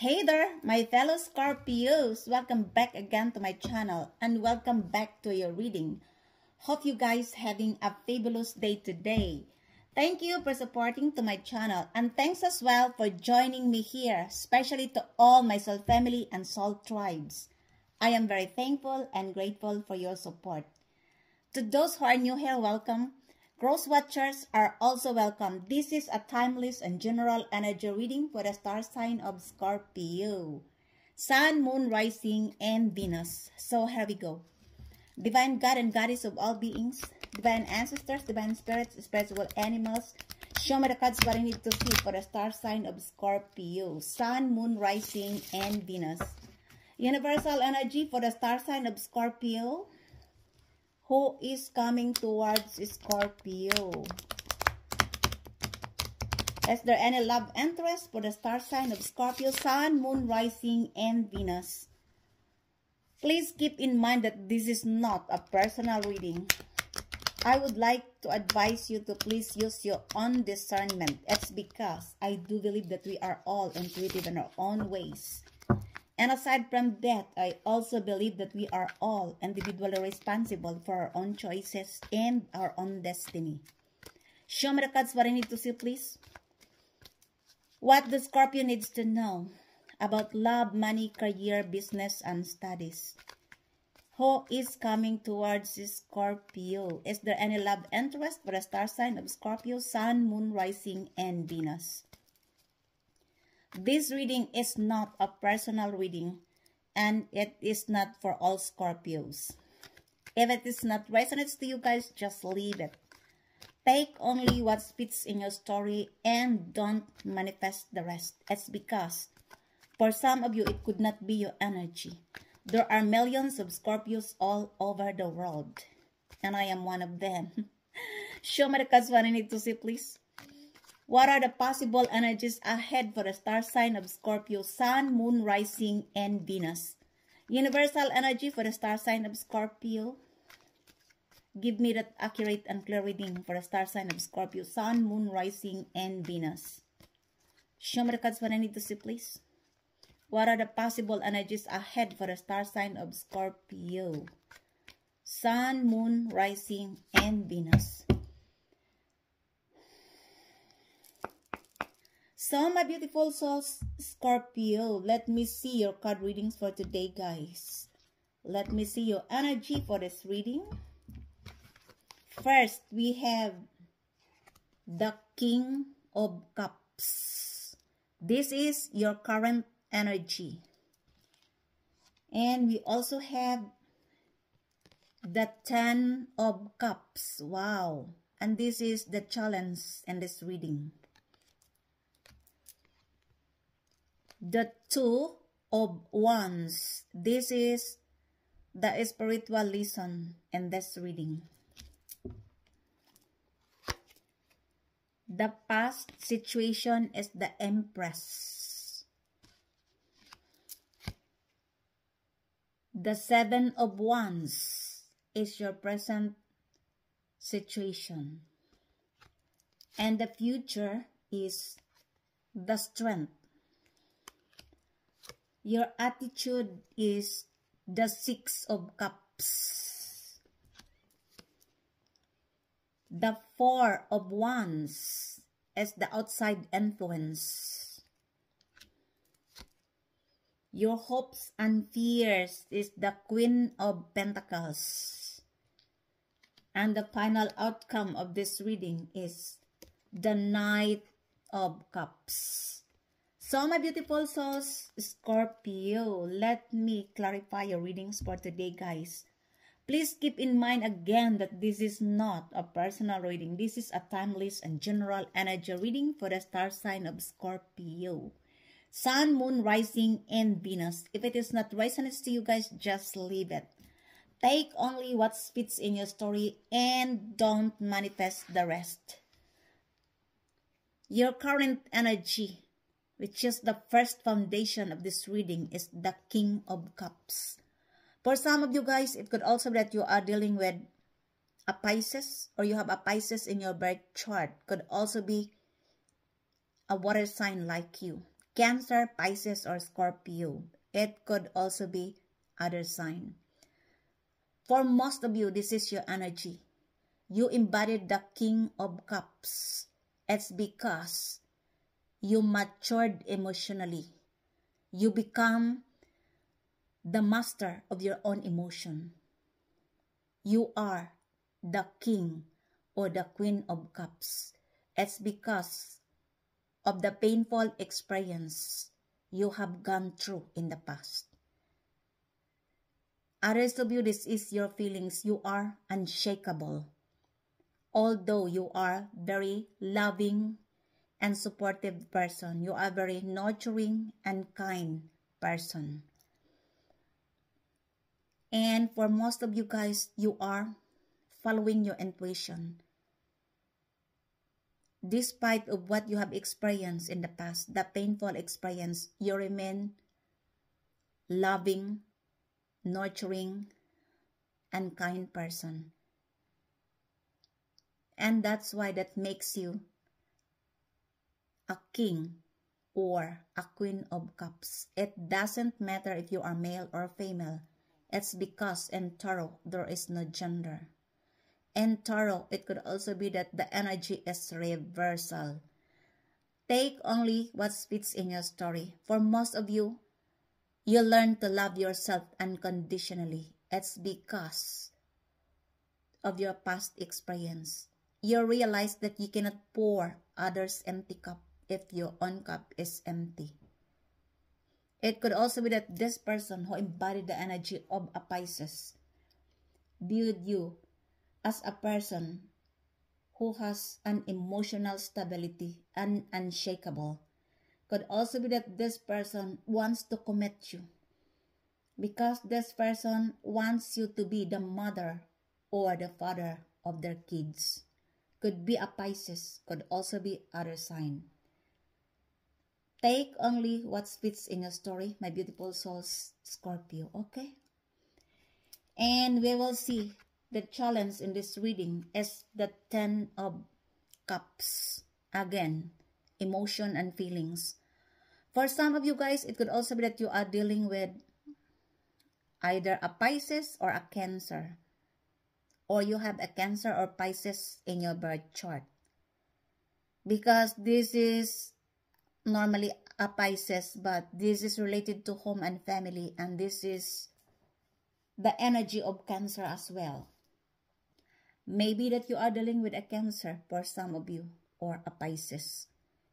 Hey there, my fellow Scorpios! Welcome back again to my channel and welcome back to your reading. Hope you guys having a fabulous day today. Thank you for supporting to my channel and thanks as well for joining me here, especially to all my soul family and soul tribes. I am very thankful and grateful for your support. To those who are new here, welcome. Cross watchers are also welcome. This is a timeless and general energy reading for the star sign of Scorpio. Sun, Moon, Rising, and Venus. So here we go. Divine God and Goddess of all beings, divine ancestors, divine spirits, spiritual animals, show me the cards what I need to see for the star sign of Scorpio. Sun, Moon, Rising, and Venus. Universal energy for the star sign of Scorpio. Who is coming towards Scorpio? Is there any love interest for the star sign of Scorpio, Sun, Moon, Rising, and Venus? Please keep in mind that this is not a personal reading. I would like to advise you to please use your own discernment. It's because I do believe that we are all intuitive in our own ways. And aside from that, I also believe that we are all individually responsible for our own choices and our own destiny. Show me the cards what I need to see, please. What the Scorpio needs to know about love, money, career, business, and studies. Who is coming towards Scorpio? Is there any love interest for the star sign of Scorpio, Sun, Moon, Rising, and Venus? This reading is not a personal reading and it is not for all Scorpios. If it is not resonates to you guys, just leave it. Take only what fits in your story and don't manifest the rest. It's because for some of you, it could not be your energy. There are millions of Scorpios all over the world and I am one of them. Show me the cards what I need to see, please. What are the possible energies ahead for the star sign of Scorpio, Sun, Moon, Rising, and Venus? Universal energy for the star sign of Scorpio. Give me that accurate and clear reading for the star sign of Scorpio, Sun, Moon, Rising, and Venus. Show me the cards what I need to see, please. What are the possible energies ahead for the star sign of Scorpio? Sun, Moon, Rising, and Venus. So, my beautiful souls, Scorpio, let me see your card readings for today, guys. Let me see your energy for this reading. First, we have the King of Cups. This is your current energy. And we also have the Ten of Cups. Wow. And this is the challenge in this reading. The Two of Wands. This is the spiritual lesson in this reading. The past situation is the Empress. The Seven of Wands is your present situation. And the future is the Strength. Your attitude is the Six of Cups. The Four of Wands is the outside influence. Your hopes and fears is the Queen of Pentacles. And the final outcome of this reading is the Knight of Cups. So, my beautiful souls, Scorpio, let me clarify your readings for today, guys. Please keep in mind again that this is not a personal reading. This is a timeless and general energy reading for the star sign of Scorpio. Sun, Moon, Rising, and Venus. If it is not resonates to you guys, just leave it. Take only what fits in your story and don't manifest the rest. Your current energy, which is the first foundation of this reading, is the King of Cups. For some of you guys, it could also be that you are dealing with a Pisces or you have a Pisces in your birth chart. Could also be a water sign like you. Cancer, Pisces, or Scorpio. It could also be other sign. For most of you, this is your energy. You embodied the King of Cups. It's because you matured emotionally. You become the master of your own emotion. You are the King or the Queen of Cups. It's because of the painful experience you have gone through in the past. Others of you, this is your feelings. You are unshakable. Although you are very loving and supportive person, you are very nurturing and kind person. And for most of you guys, you are following your intuition. Despite of what you have experienced in the past, the painful experience, you remain loving, nurturing, and kind person. And that's why that makes you a king or a queen of cups. It doesn't matter if you are male or female. It's because in tarot, there is no gender. In tarot, it could also be that the energy is reversal. Take only what fits in your story. For most of you, you learn to love yourself unconditionally. It's because of your past experience. You realize that you cannot pour others' empty cup if your own cup is empty. It could also be that this person who embodied the energy of a Pisces viewed you as a person who has an emotional stability and unshakable. Could also be that this person wants to commit you because this person wants you to be the mother or the father of their kids. Could be a Pisces, could also be other sign. Take only what fits in your story, my beautiful souls, Scorpio, okay? And we will see the challenge in this reading is the 10 of Cups. Again, emotion and feelings. For some of you guys, it could also be that you are dealing with either a Pisces or a Cancer. Or you have a Cancer or Pisces in your birth chart. Because this is normally a Pisces, but this is related to home and family, and this is the energy of Cancer as well. Maybe that you are dealing with a Cancer for some of you, or a Pisces.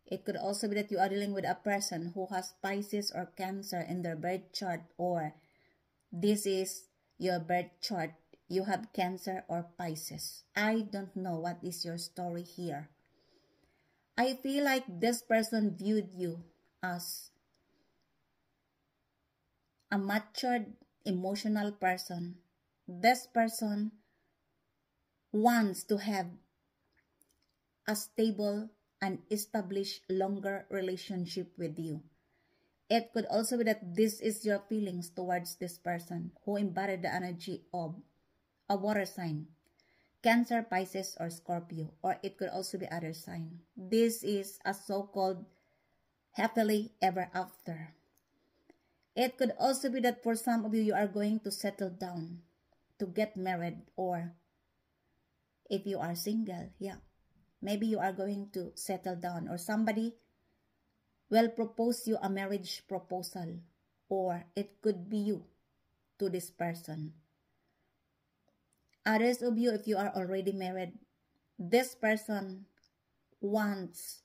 It could also be that you are dealing with a person who has Pisces or Cancer in their birth chart, or this is your birth chart. You have Cancer or Pisces. I don't know what is your story here. I feel like this person viewed you as a matured, emotional person. This person wants to have a stable and established longer relationship with you. It could also be that this is your feelings towards this person who embodied the energy of a water sign. Cancer, Pisces, or Scorpio, or it could also be other sign. This is a so-called happily ever after. It could also be that for some of you, you are going to settle down, to get married, or if you are single, maybe you are going to settle down, or somebody will propose you a marriage proposal, or it could be you to this person. Others of you, if you are already married, this person wants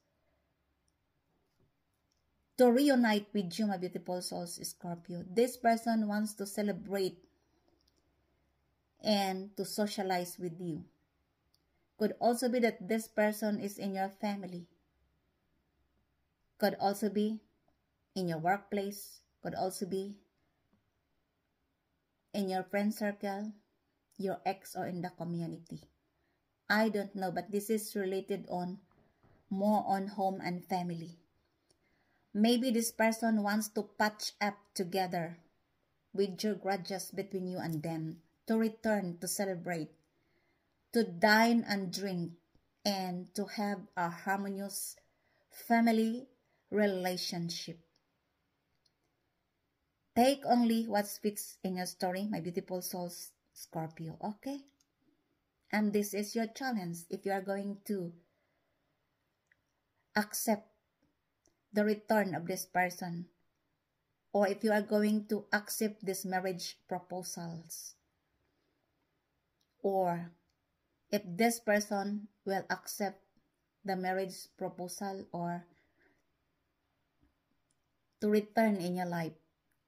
to reunite with you, my beautiful souls, Scorpio. This person wants to celebrate and to socialize with you. Could also be that this person is in your family. Could also be in your workplace. Could also be in your friend circle, your ex, or in the community. I don't know, but this is related on more on home and family. Maybe this person wants to patch up together with your grudges between you and them, to return, to celebrate, to dine and drink, and to have a harmonious family relationship. Take only what fits in your story, my beautiful souls, Scorpio, okay? And this is your challenge if you are going to accept the return of this person, or if you are going to accept these marriage proposals, or if this person will accept the marriage proposal or to return in your life,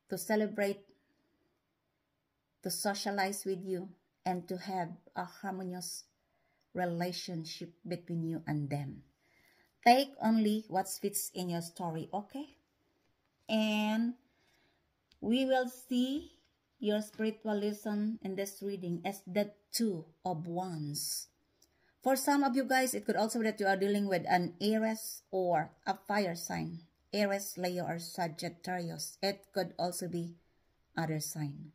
to celebrate, to socialize with you, and to have a harmonious relationship between you and them. Take only what fits in your story, okay? And we will see your spiritual lesson in this reading as the Two of Wands. For some of you guys, it could also be that you are dealing with an Aries or a fire sign. Aries, Leo, or Sagittarius. It could also be other sign.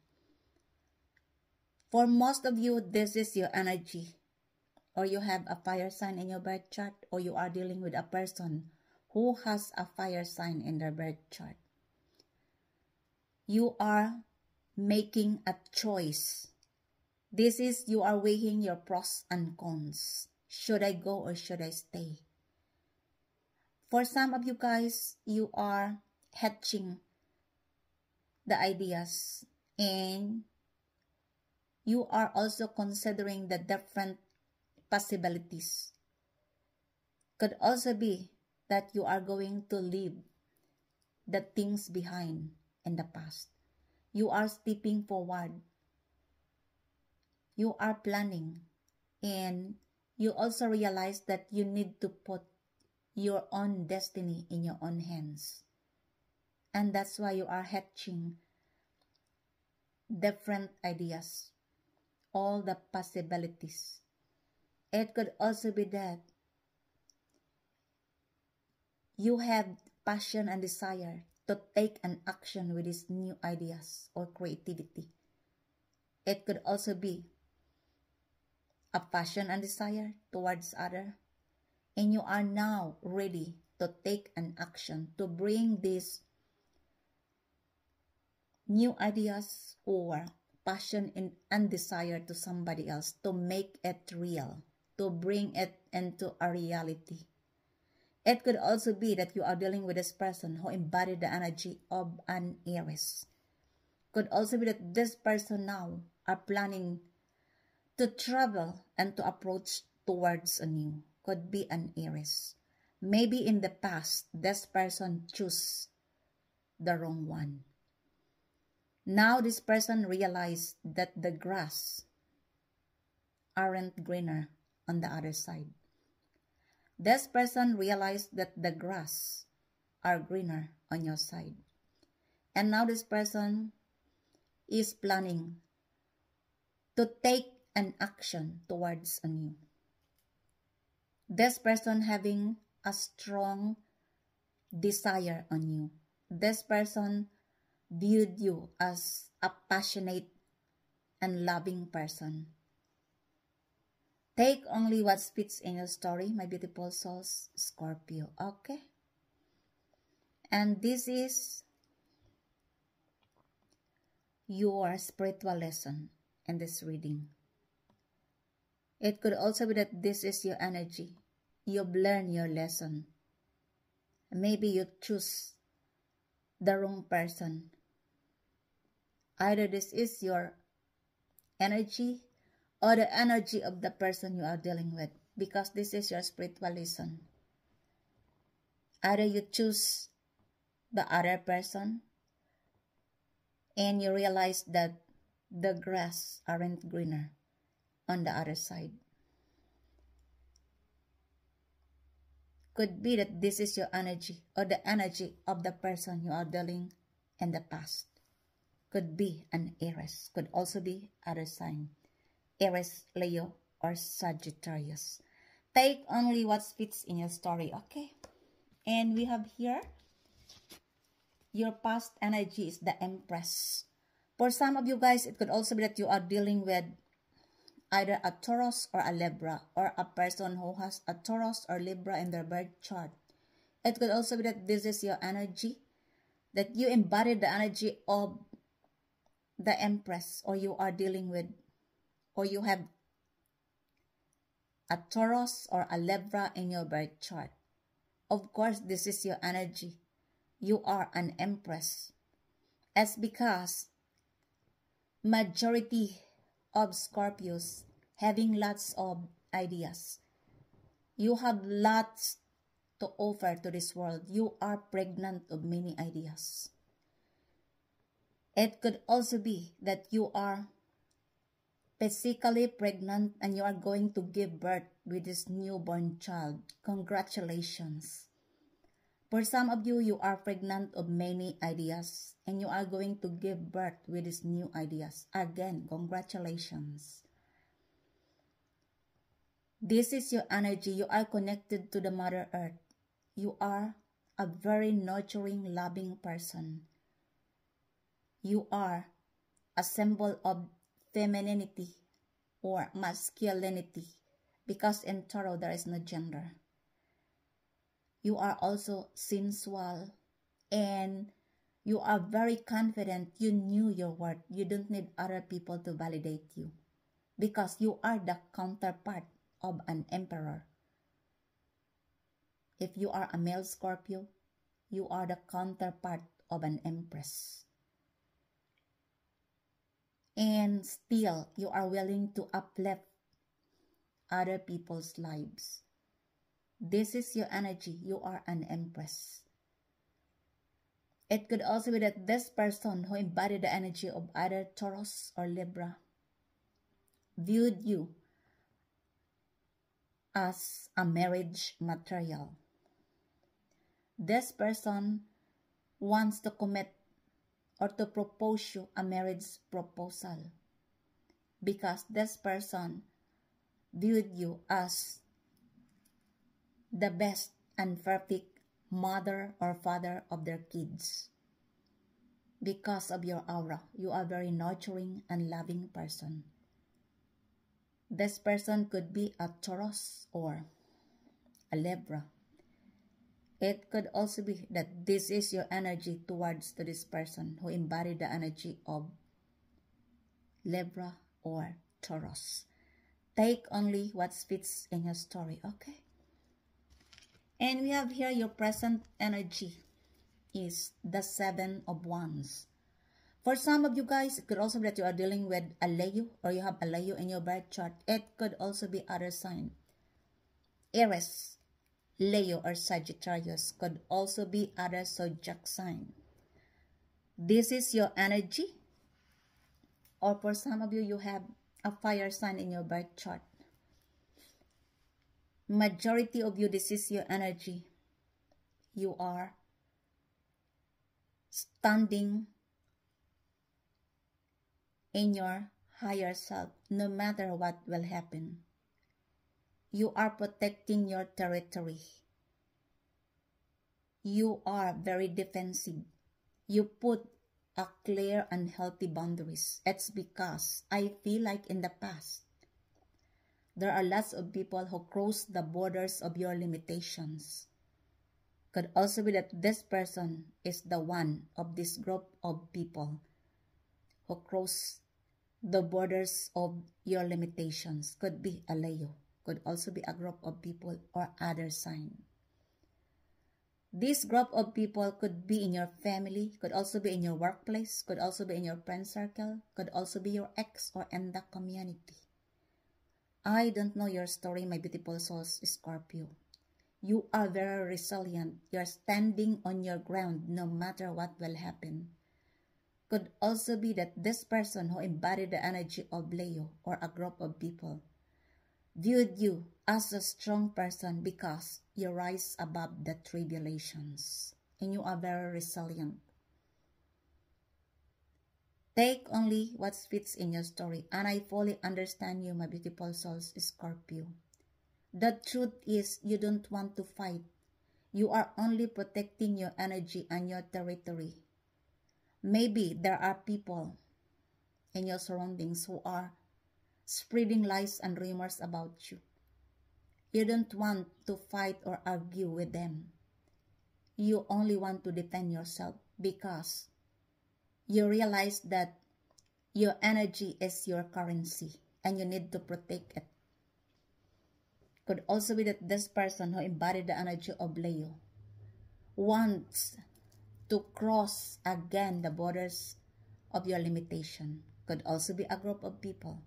For most of you, this is your energy. Or you have a fire sign in your birth chart, or you are dealing with a person who has a fire sign in their birth chart. You are making a choice. This is, you are weighing your pros and cons. Should I go or should I stay? For some of you guys, you are hatching the ideas, and you are also considering the different possibilities. Could also be that you are going to leave the things behind in the past. You are stepping forward. You are planning, and you also realize that you need to put your own destiny in your own hands. And that's why you are hatching different ideas, all the possibilities. It could also be that you have passion and desire to take an action with these new ideas or creativity. It could also be a passion and desire towards other, and you are now ready to take an action to bring these new ideas or passion and desire to somebody else, to make it real, to bring it into a reality. It could also be that you are dealing with this person who embodied the energy of an Aries. Could also be that this person now are planning to travel and to approach towards a new. Could be an Aries. Maybe in the past, this person chose the wrong one. Now this person realized that the grass aren't greener on the other side. This person realized that the grass are greener on your side. And now this person is planning to take an action towards a new. This person having a strong desire on you. This person viewed you as a passionate and loving person. Take only what fits in your story, my beautiful souls, Scorpio, okay? And this is your spiritual lesson in this reading. It could also be that this is your energy. You've learned your lesson. Maybe you choose the wrong person. Either this is your energy or the energy of the person you are dealing with, because this is your spiritual lesson. Either you choose the other person and you realize that the grass aren't greener on the other side. Could be that this is your energy or the energy of the person you are dealing in the past. Could be an Aries. Could also be other sign. Aries, Leo, or Sagittarius. Take only what fits in your story, okay? And we have here, your past energy is the Empress. For some of you guys, it could also be that you are dealing with either a Taurus or a Libra, or a person who has a Taurus or Libra in their birth chart. It could also be that this is your energy, that you embody the energy of the Empress, or you are dealing with, or you have a Taurus or a Libra in your birth chart. Of course, this is your energy. You are an Empress. As because majority of Scorpios having lots of ideas. You have lots to offer to this world. You are pregnant of many ideas. It could also be that you are physically pregnant and you are going to give birth with this newborn child. Congratulations. For some of you, you are pregnant of many ideas and you are going to give birth with these new ideas. Again, congratulations. This is your energy. You are connected to the Mother Earth. You are a very nurturing, loving person. You are a symbol of femininity or masculinity, because in Tarot there is no gender. You are also sensual and you are very confident. You knew your worth. You don't need other people to validate you because you are the counterpart of an emperor. If you are a male Scorpio, you are the counterpart of an empress. And still, you are willing to uplift other people's lives. This is your energy. You are an empress. It could also be that this person who embodied the energy of either Taurus or Libra viewed you as a marriage material. This person wants to commit or to propose you a marriage proposal because this person viewed you as the best and perfect mother or father of their kids. Because of your aura, you are a very nurturing and loving person. This person could be a Taurus or a Libra. It could also be that this is your energy towards to this person who embodied the energy of Libra or Taurus. Take only what fits in your story, okay? And we have here your present energy is the Seven of Wands. For some of you guys, it could also be that you are dealing with a Leo or you have a Leo in your birth chart. It could also be other sign. Aries, Leo, or Sagittarius could also be other zodiac sign. This is your energy. Or for some of you, you have a fire sign in your birth chart. Majority of you, this is your energy. You are standing in your higher self, no matter what will happen. You are protecting your territory. You are very defensive. You put a clear and healthy boundaries. It's because I feel like in the past, there are lots of people who cross the borders of your limitations. Could also be that this person is the one of this group of people who cross the borders of your limitations. Could be a Leo. Could also be a group of people or other sign. This group of people could be in your family, could also be in your workplace, could also be in your friend circle, could also be your ex or in the community. I don't know your story, my beautiful souls, Scorpio. You are very resilient. You're standing on your ground no matter what will happen. Could also be that this person who embodied the energy of Leo or a group of people viewed you as a strong person because you rise above the tribulations and you are very resilient. Take only what fits in your story, and I fully understand you, my beautiful souls, Scorpio. The truth is, you don't want to fight. You are only protecting your energy and your territory. Maybe there are people in your surroundings who are spreading lies and rumors about you. You don't want to fight or argue with them. You only want to defend yourself because you realize that your energy is your currency and you need to protect it. Could also be that this person who embodied the energy of Leo wants to cross again the borders of your limitation. Could also be a group of people.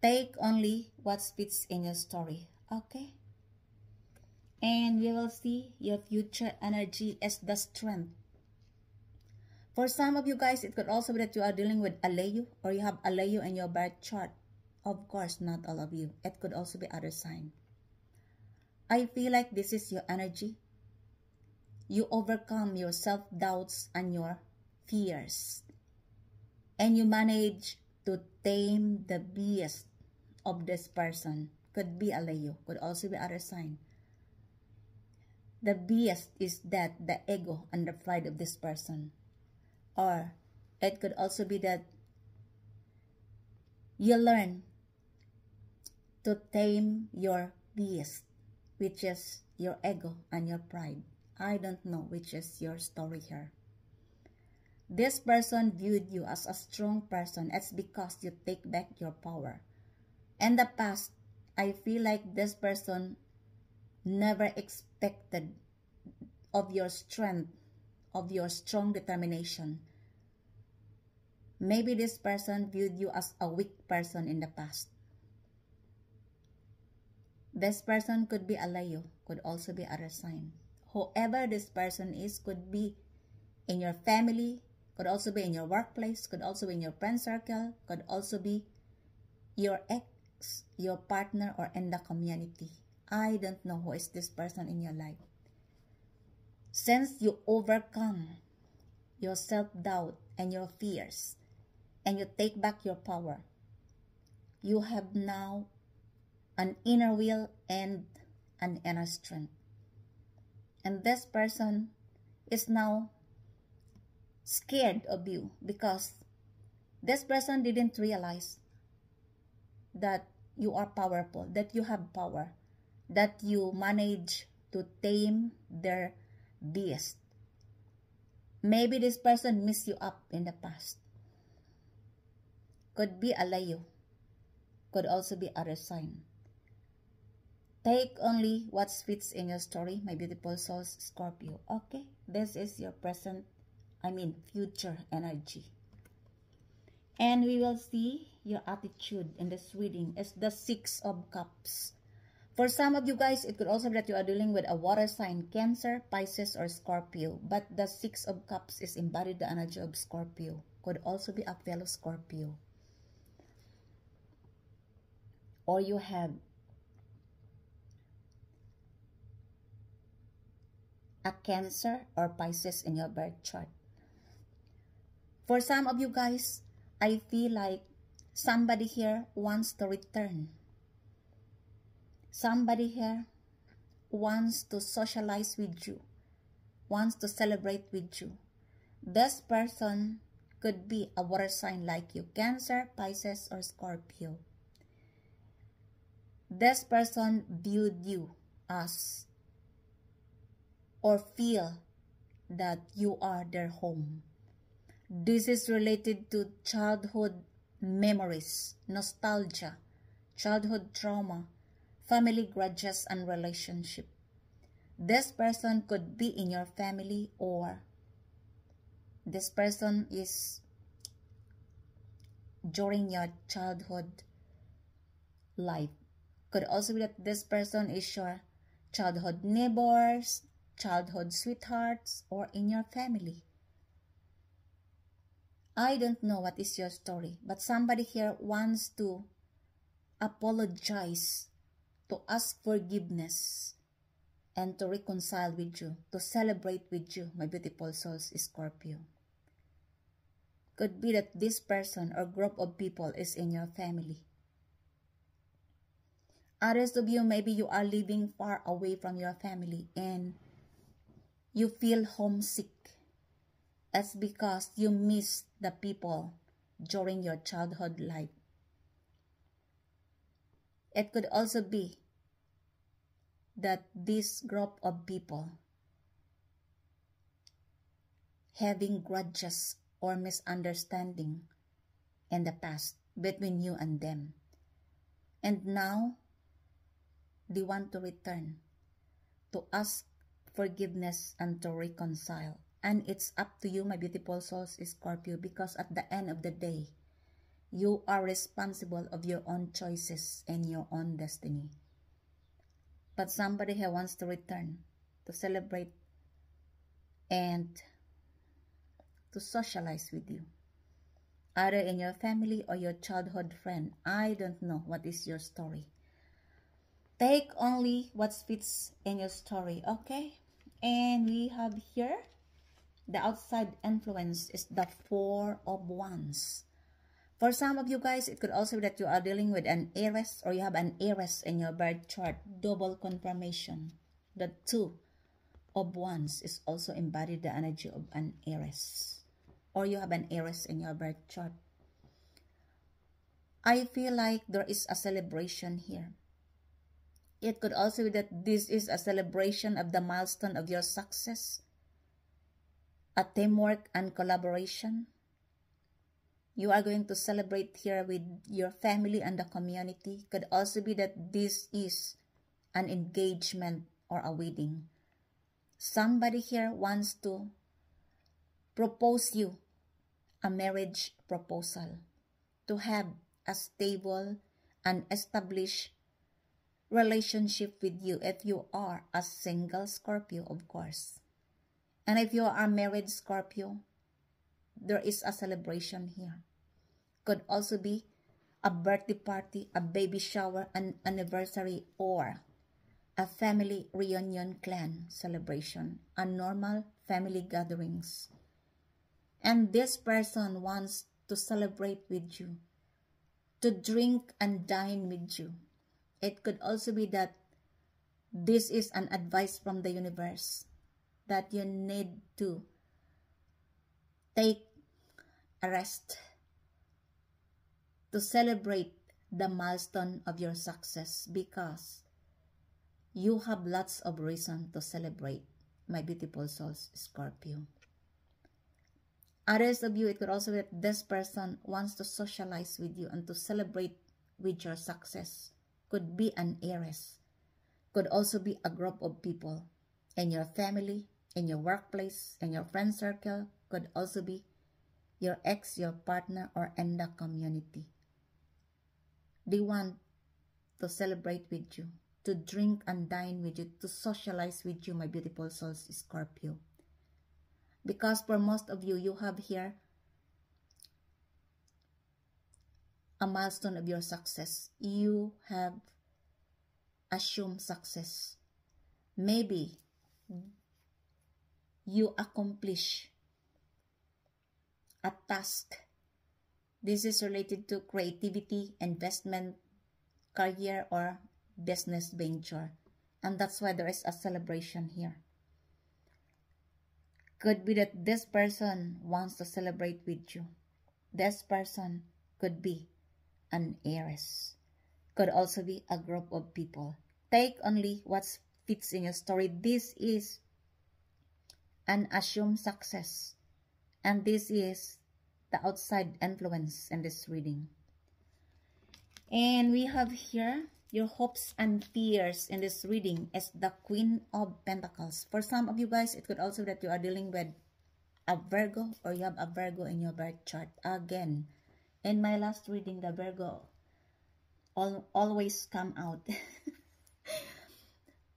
Take only what fits in your story, okay? And we will see your future energy as the strength. For some of you guys, it could also be that you are dealing with a Leo or you have a Leo in your birth chart. Of course, not all of you. It could also be other sign. I feel like this is your energy. You overcome your self-doubts and your fears. And you manage to tame the beast of this person. Could be a Leo. Could also be other sign. The beast is that the ego and the pride of this person. Or it could also be that you learn to tame your beast, which is your ego and your pride. I don't know which is your story here. This person viewed you as a strong person. It's because you take back your power. In the past, I feel like this person never expected of your strength, of your strong determination. Maybe this person viewed you as a weak person in the past. This person could be a Leo, could also be other sign. Whoever this person is could be in your family, could also be in your workplace, could also be in your friend circle, could also be your ex, your partner, or in the community. I don't know who is this person in your life. Since you overcome your self-doubt and your fears, and you take back your power, you have now an inner will and an inner strength. And this person is now scared of you because this person didn't realize that you are powerful, that you have power, that you manage to tame their beast. Maybe this person messed you up in the past. Could be a Leo, could also be other sign. Take only what fits in your story, my beautiful souls, Scorpio. Okay, this is your future energy. And we will see your attitude in this reading is the Six of Cups. For some of you guys, it could also be that you are dealing with a water sign, Cancer, Pisces, or Scorpio. But the Six of Cups is embodied the energy of Scorpio. Could also be a fellow Scorpio. Or you have a Cancer or Pisces in your birth chart. For some of you guys, I feel like somebody here wants to return. Somebody here wants to socialize with you, wants to celebrate with you. This person could be a water sign like you, Cancer, Pisces, or Scorpio. This person viewed you as or feel that you are their home. This is related to childhood memories, nostalgia, childhood trauma, family grudges, and relationship. This person could be in your family, or this person is during your childhood life. Could also be that this person is your childhood neighbors, childhood sweethearts, or in your family. I don't know what is your story, but somebody here wants to apologize, to ask forgiveness, and to reconcile with you, to celebrate with you, my beautiful souls, Scorpio. Could be that this person or group of people is in your family. Others of you, maybe you are living far away from your family and you feel homesick. It's because you miss the people during your childhood life. It could also be that this group of people having grudges or misunderstanding in the past between you and them. And now, they want to return, to ask forgiveness and to reconcile. And it's up to you, my beautiful souls, Scorpio, because at the end of the day, you are responsible of your own choices and your own destiny. But somebody here wants to return, to celebrate, and to socialize with you. Either in your family or your childhood friend. I don't know what is your story. Take only what fits in your story, okay? And we have here, the outside influence is the Four of Wands. For some of you guys, it could also be that you are dealing with an Aries or you have an Aries in your birth chart. Double confirmation. The Two of Wands is also embodied the energy of an Aries. Or you have an Aries in your birth chart. I feel like there is a celebration here. It could also be that this is a celebration of the milestone of your success, a teamwork and collaboration. You are going to celebrate here with your family and the community. Could also be that this is an engagement or a wedding. Somebody here wants to propose you a marriage proposal, to have a stable and established relationship with you if you are a single Scorpio, of course. And if you are a married Scorpio, there is a celebration here. Could also be a birthday party, a baby shower, an anniversary, or a family reunion clan celebration, a normal family gatherings. And this person wants to celebrate with you, to drink and dine with you. It could also be that this is an advice from the universe that you need to take a rest to celebrate the milestone of your success, because you have lots of reason to celebrate, my beautiful souls, Scorpio. Others of you, it could also be that this person wants to socialize with you and to celebrate with your success. Could be an Aries. Could also be a group of people in your family, in your workplace, in your friend circle. Could also be your ex, your partner, or in the community. They want to celebrate with you, to drink and dine with you, to socialize with you, my beautiful souls, Scorpio. Because for most of you, you have here a milestone of your success. You have assumed success. Maybe you accomplish a task. This is related to creativity, investment, career, or business venture. And that's why there is a celebration here. Could be that this person wants to celebrate with you. This person could be an Aries. Could also be a group of people. Take only what fits in your story. This is an assumed success. And this is the outside influence in this reading. And we have here your hopes and fears in this reading is the Queen of Pentacles. For some of you guys, it could also be that you are dealing with a Virgo or you have a Virgo in your birth chart. Again, in my last reading, the Virgo always come out.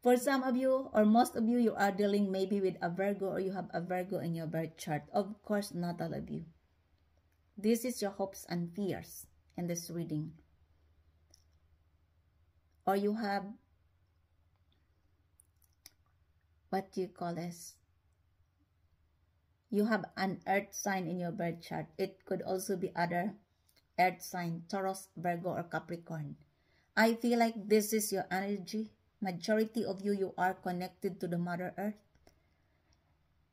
For some of you or most of you, you are dealing maybe with a Virgo or you have a Virgo in your birth chart. Of course, not all of you. This is your hopes and fears in this reading. Or you have, what do you call this? You have an earth sign in your birth chart. It could also be other earth sign, Taurus, Virgo, or Capricorn. I feel like this is your energy. Majority of you, you are connected to the Mother Earth.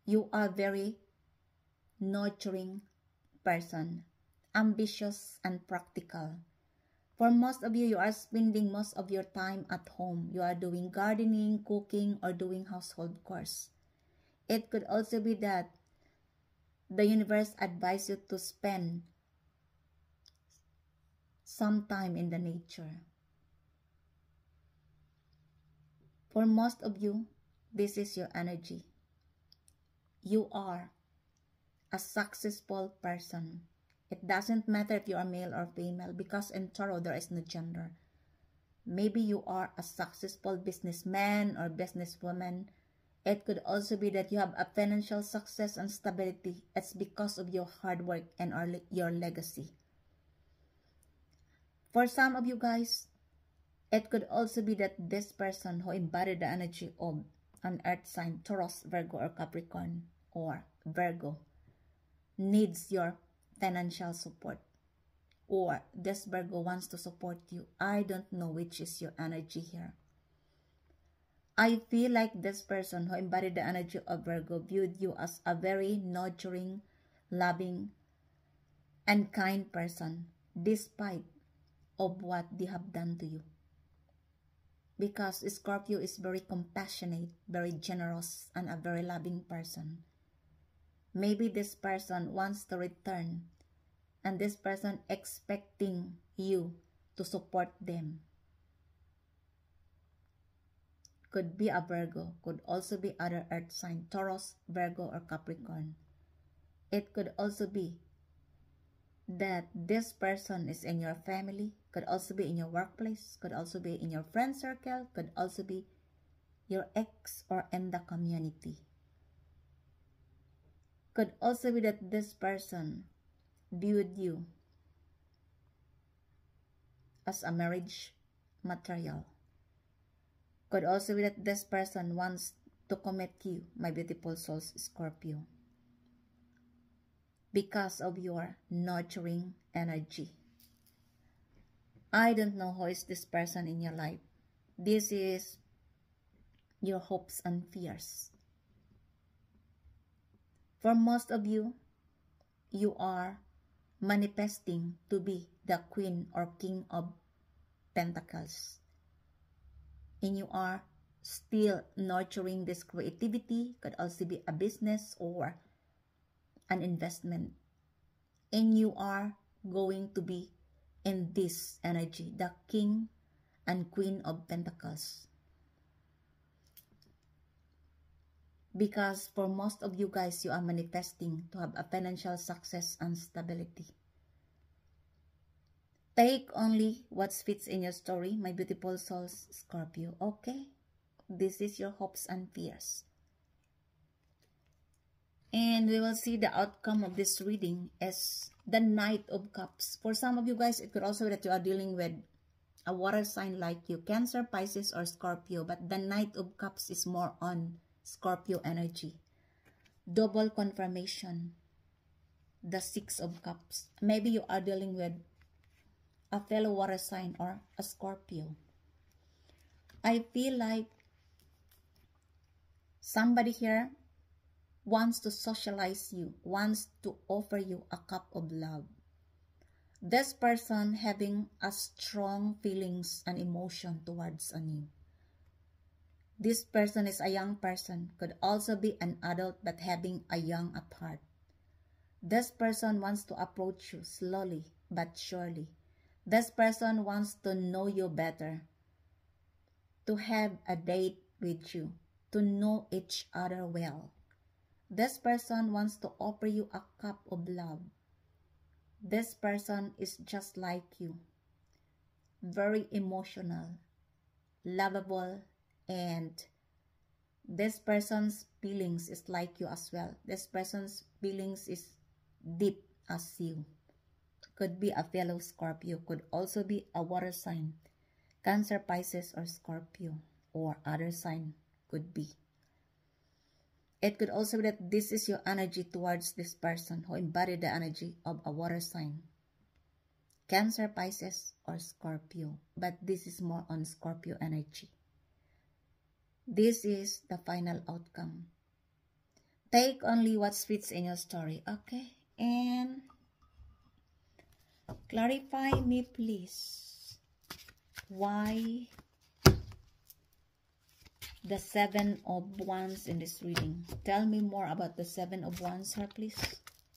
You are very nurturing person, ambitious and practical. For most of you, you are spending most of your time at home. You are doing gardening, cooking, or doing household chores. It could also be that the universe advises you to spend some time in the nature. For most of you, this is your energy. You are a successful person. It doesn't matter if you are male or female, because in tarot there is no gender. Maybe you are a successful businessman or businesswoman. It could also be that you have a financial success and stability. It's because of your hard work and your legacy. For some of you guys, it could also be that this person who embodied the energy of an earth sign, Taurus, Virgo, or Capricorn, or Virgo, needs your financial support. Or this Virgo wants to support you. I don't know which is your energy here. I feel like this person who embodied the energy of Virgo viewed you as a very nurturing, loving, and kind person, despite of what they have done to you. Because Scorpio is very compassionate, very generous, and a very loving person. Maybe this person wants to return, and this person expecting you to support them. Could be a Virgo, could also be other earth sign, Taurus, Virgo, or Capricorn. It could also be that this person is in your family, could also be in your workplace, could also be in your friend circle, could also be your ex or in the community. Could also be that this person viewed you as a marriage material. Could also be that this person wants to commit you, my beautiful souls, Scorpio, because of your nurturing energy. I don't know who is this person in your life. This is your hopes and fears. For most of you, you are manifesting to be the Queen or King of Pentacles. And you are still nurturing this creativity. Could also be a business or an investment. And you are going to be in this energy, the King and Queen of Pentacles. Because for most of you guys, you are manifesting to have a financial success and stability. Take only what fits in your story, my beautiful souls, Scorpio. Okay? This is your hopes and fears. And we will see the outcome of this reading as the Knight of Cups. For some of you guys, it could also be that you are dealing with a water sign like you, Cancer, Pisces, or Scorpio. But the Knight of Cups is more on Scorpio energy. Double confirmation. The Six of Cups. Maybe you are dealing with a fellow water sign or a Scorpio. I feel like somebody here wants to socialize you, wants to offer you a cup of love. This person having a strong feelings and emotion towards you. This person is a young person, could also be an adult but having a young at heart. This person wants to approach you slowly but surely. This person wants to know you better, to have a date with you, to know each other well. This person wants to offer you a cup of love. This person is just like you, very emotional, lovable, and this person's feelings is like you as well. This person's feelings is deep as you. Could be a fellow Scorpio, could also be a water sign, Cancer, Pisces, or Scorpio, or other sign could be. It could also be that this is your energy towards this person who embodied the energy of a water sign, Cancer, Pisces, or Scorpio. But this is more on Scorpio energy. This is the final outcome. Take only what fits in your story, okay? And clarify me, please. Why the Seven of Wands in this reading? Tell me more about the Seven of Wands here, please.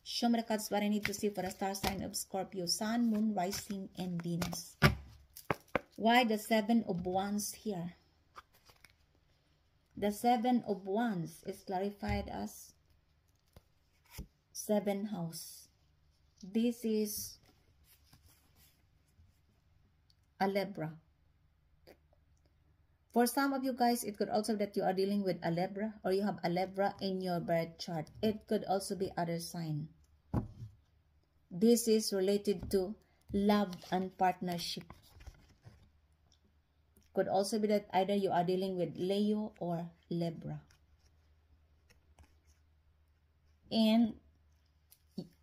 Show me the cards what I need to see for the star sign of Scorpio. Sun, Moon, Rising, and Venus. Why the Seven of Wands here? The Seven of Wands is clarified as 7th house. This is a Libra. For some of you guys, it could also be that you are dealing with a Libra, or you have a Libra in your birth chart. It could also be other sign. This is related to love and partnership. Could also be that either you are dealing with Leo or Libra.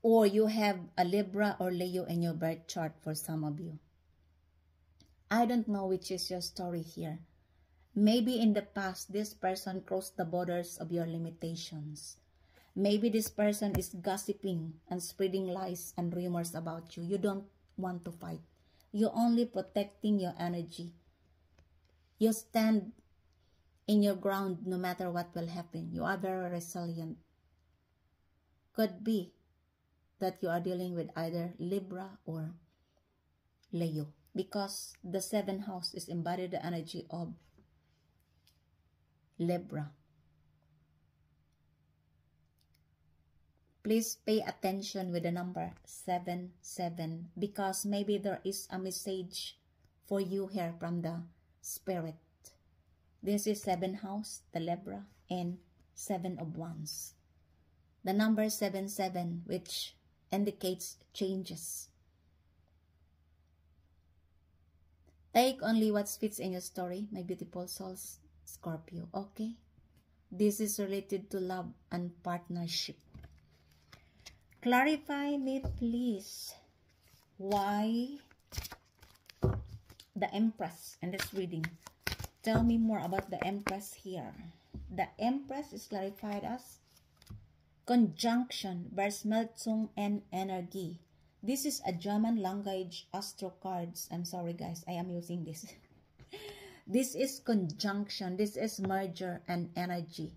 Or you have a Libra or Leo in your birth chart for some of you. I don't know which is your story here. Maybe in the past, this person crossed the borders of your limitations. Maybe this person is gossiping and spreading lies and rumors about you. You don't want to fight. You're only protecting your energy. You stand in your ground no matter what will happen. You are very resilient. Could be that you are dealing with either Libra or Leo, because the 7th house is embodied the energy of Libra. Please pay attention with the number 77, because maybe there is a message for you here from the Spirit. This is 7th house, the Libra, and 7 of Wands. The number 77, which indicates changes. Take only what fits in your story, my beautiful souls, Scorpio, okay? This is related to love and partnership. Clarify me, please, why the Empress in this reading. Tell me more about the Empress here. The Empress is clarified as conjunction, Verschmelzung and Energie. This is a German language astro cards. I'm sorry guys, I am using this. This is conjunction, this is merger and energy.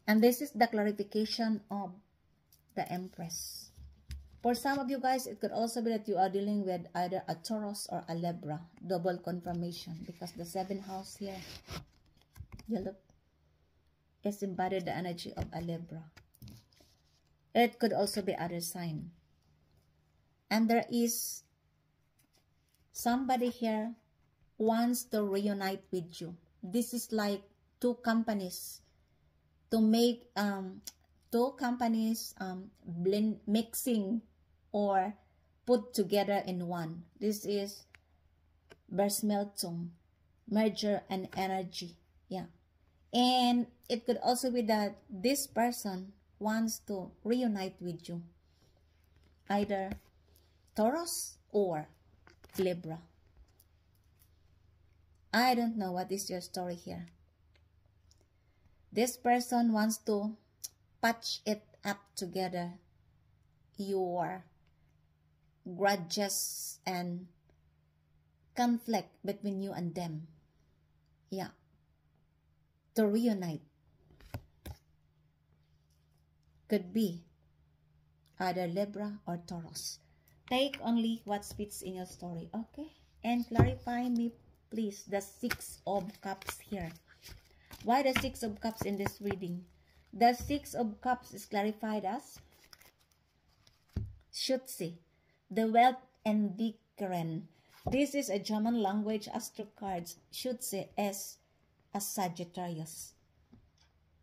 And this is the clarification of the Empress. For some of you guys, it could also be that you are dealing with either a Taurus or a Libra. Double confirmation, because the 7th house here, you look, is embodied the energy of a Libra. It could also be other sign. And there is somebody here wants to reunite with you. This is like two companies to make mixing or put together in one. This is Verschmelzung, merger and energy. Yeah. And it could also be that this person wants to reunite with you, either Taurus or Libra. I don't know what is your story here. This person wants to patch it up together, your grudges and conflict between you and them. Yeah. To reunite. Could be either Libra or Taurus. Take only what fits in your story, okay? And clarify me, please, the 6 of Cups here. Why the 6 of Cups in this reading? The 6 of Cups is clarified as Schütze, the wealth and Vickeren. This is a German language astro cards. Schütze is a Sagittarius,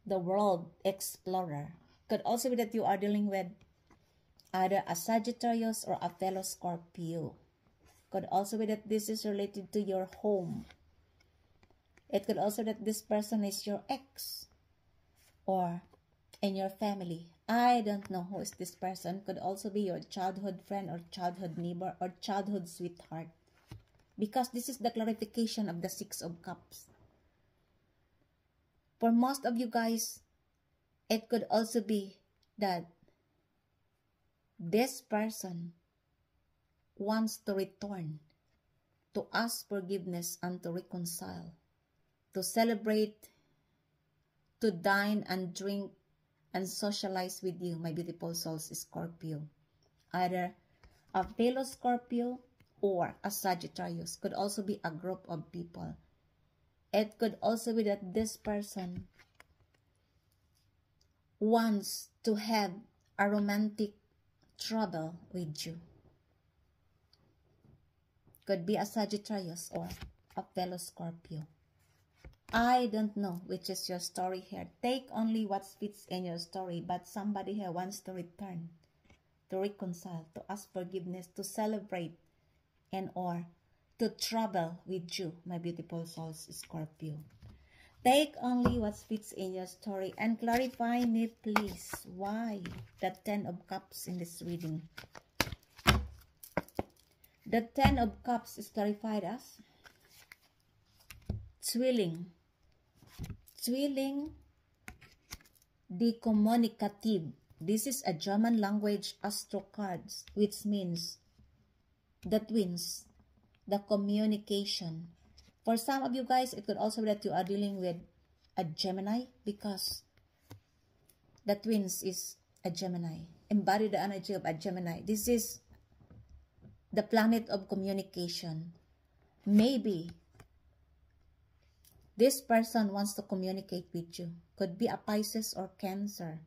the world explorer. Could also be that you are dealing with either a Sagittarius or a fellow Scorpio. Could also be that this is related to your home. It could also be that this person is your ex or in your family. I don't know who is this person. Could also be your childhood friend or childhood neighbor or childhood sweetheart, because this is the clarification of the 6 of Cups. For most of you guys, it could also be that this person wants to return, to ask forgiveness and to reconcile, to celebrate, to dine and drink and socialize with you, my beautiful souls, Scorpio. Either a fellow Scorpio or a Sagittarius. Could also be a group of people. It could also be that this person wants to have a romantic trouble with you. Could be a Sagittarius or a fellow Scorpio. I don't know which is your story here. Take only what fits in your story, but somebody here wants to return, to reconcile, to ask forgiveness, to celebrate, and or to travel with you, my beautiful souls, Scorpio. Take only what fits in your story and clarify me, please. Why the 10 of Cups in this reading? The 10 of Cups is clarified as Zwilling. Zwilling, the communicative. This is a German language astro cards, which means the twins, the communication. For some of you guys, it could also be that you are dealing with a Gemini, because the twins is a Gemini. Embody the energy of a Gemini. This is the planet of communication. Maybe this person wants to communicate with you. Could be a Pisces or Cancer.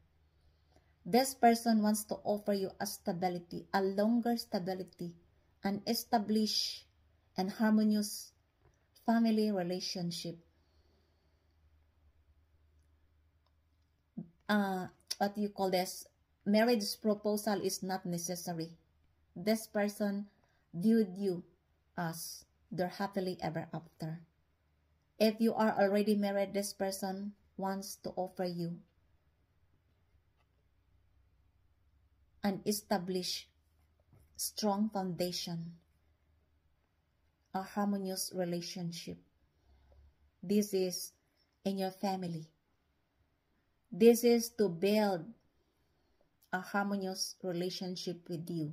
This person wants to offer you a stability, a longer stability, an established and harmonious family relationship. What do you call this? Marriage proposal is not necessary. This person viewed you as their happily ever after. If you are already married, this person wants to offer you an established, strong foundation, a harmonious relationship. This is in your family. This is to build a harmonious relationship with you,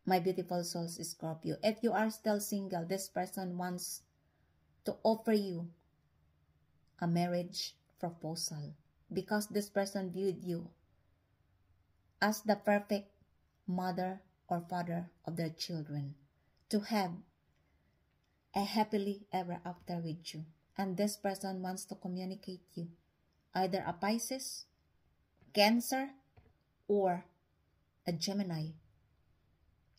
my beautiful souls, Scorpio. If you are still single, this person wants to offer you a marriage proposal, because this person viewed you as the perfect mother or father of their children, to have a happily ever after with you. And this person wants to communicate you, either a Pisces, Cancer, or a Gemini.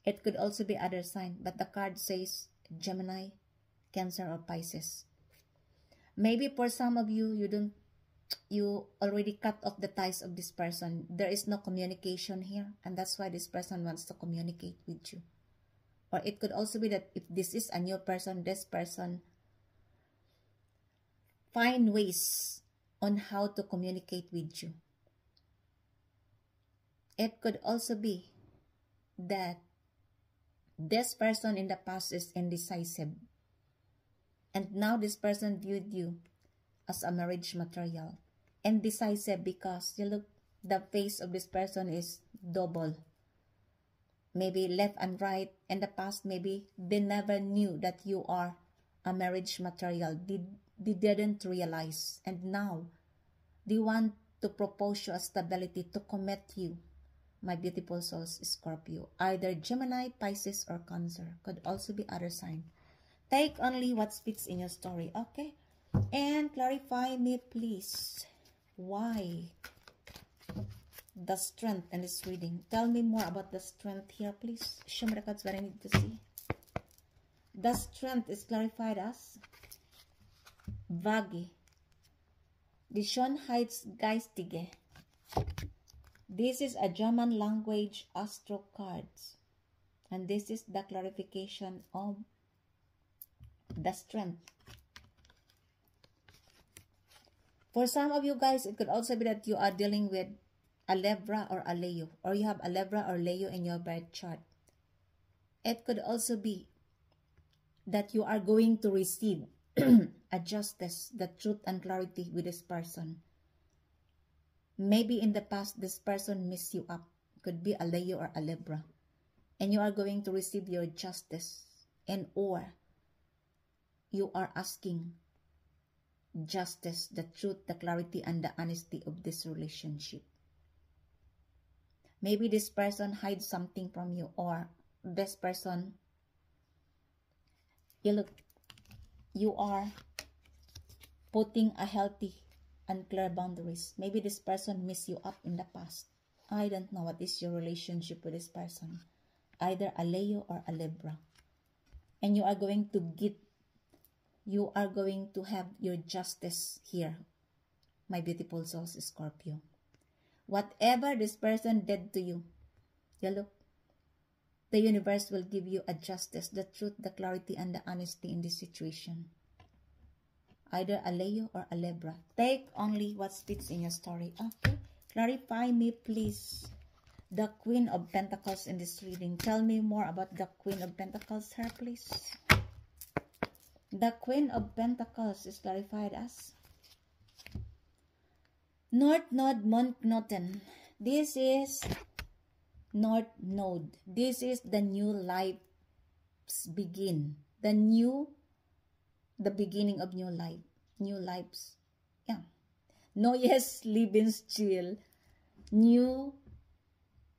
It could also be other sign, but the card says Gemini, Cancer, or Pisces. Maybe for some of you, you already cut off the ties of this person. There is no communication here, and that's why this person wants to communicate with you. Or it could also be that if this is a new person, this person find ways on how to communicate with you. It could also be that this person in the past is indecisive, and now this person viewed you as a marriage material. Indecisive because you look, the face of this person is double. Maybe left and right. In the past, maybe they never knew that you are a marriage material. They didn't realize. And now, they want to propose you a stability, to commit you, my beautiful souls, Scorpio. Either Gemini, Pisces, or Cancer. Could also be other sign. Take only what fits in your story, okay? And clarify me, please. Why the strength in this reading? Tell me more about the strength here, please. Show me the cards what I need to see. The strength is clarified as Vagi. Die Schönheitsgeistige. This is a German language astro cards. And this is the clarification of the strength. For some of you guys, it could also be that you are dealing with a Libra or a Leo, or you have a Libra or Leo in your birth chart. It could also be that you are going to receive a justice, the truth and clarity with this person. Maybe in the past, this person messed you up. Could be a Leo or a Libra. And you are going to receive your justice. And or you are asking justice, the truth, the clarity, and the honesty of this relationship. Maybe this person hides something from you, or this person, you are putting a healthy and clear boundaries. Maybe this person messed you up in the past. I don't know what is your relationship with this person. Either a Leo or a Libra. And you are going to have your justice here, my beautiful souls, Scorpio. Whatever this person did to you, the universe will give you a justice, the truth, the clarity, and the honesty in this situation. Either a Leo or a Libra. Take only what fits in your story. Okay? Clarify me, please. The Queen of Pentacles in this reading. Tell me more about the Queen of Pentacles here, please. The Queen of Pentacles is clarified as North Node Mondknoten. This is North Node. This is the new life's begin. The beginning of new life. New lives. Yeah. Neues Lebensziel. New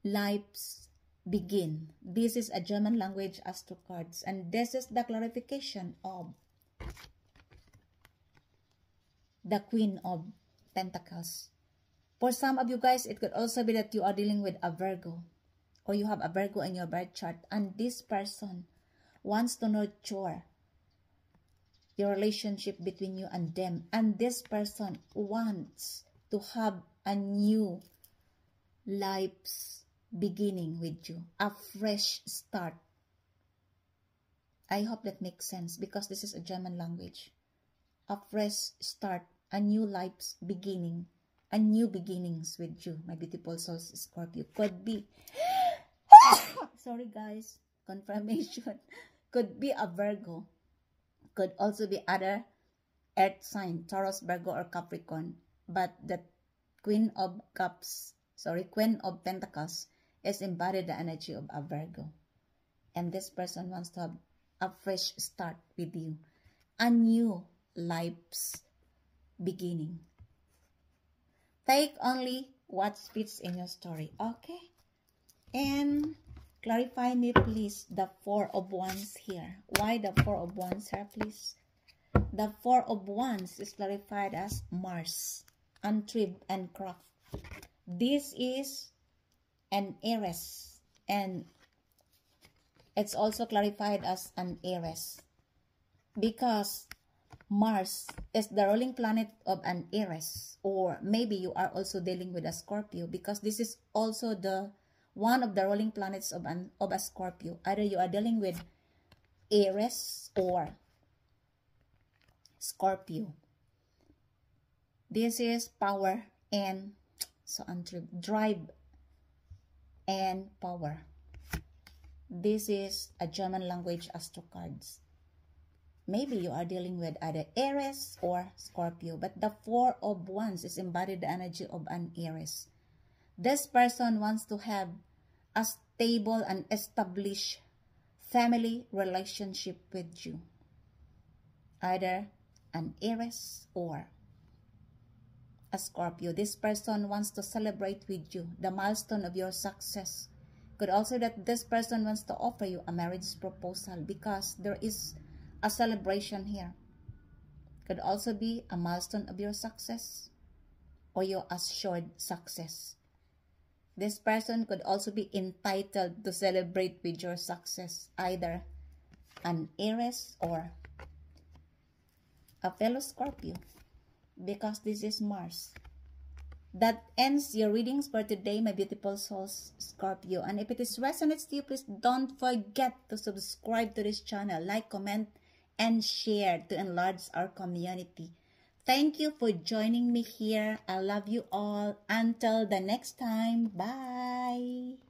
lives begin. This is a German language astro cards, and this is the clarification of the Queen of Pentacles. For some of you guys, it could also be that you are dealing with a Virgo, or you have a Virgo in your birth chart, and this person wants to nurture your relationship between you and them, and this person wants to have a new life's beginning with you, a fresh start. I hope that makes sense, because this is a German language. A fresh start, a new life's beginning, a new beginnings with you, my beautiful souls, Scorpio. Could be sorry guys, confirmation. Could be a Virgo, could also be other earth sign, Taurus, Virgo, or Capricorn. But the Queen of Pentacles is embodied the energy of a Virgo. And this person wants to have a fresh start with you, a new life's beginning. Take only what fits in your story, okay? And clarify me, please, the Four of Wands here. Why the Four of Wands here, please? The Four of Wands is clarified as Mars, Intrigue, and Craft. This is an Aries, and it's also clarified as an Aries because Mars is the ruling planet of an Aries, or maybe you are also dealing with a Scorpio, because this is also one of the ruling planets of a Scorpio. Either you are dealing with Aries or Scorpio. This is power and drive and power. This is a German language astro cards. Maybe you are dealing with either Aries or Scorpio, but the Four of Wands is embodied the energy of an Aries. This person wants to have a stable and established family relationship with you. Either an Aries or a Scorpio. This person wants to celebrate with you the milestone of your success. Could also that this person wants to offer you a marriage proposal, because there is a celebration here. Could also be a milestone of your success or your assured success. This person could also be entitled to celebrate with your success, either an Aries or a fellow Scorpio, because this is Mars. That ends your readings for today, my beautiful souls, Scorpio. And if it is resonates to you, please don't forget to subscribe to this channel, like, comment, and share to enlarge our community. Thank you for joining me here. I love you all. Until the next time. Bye.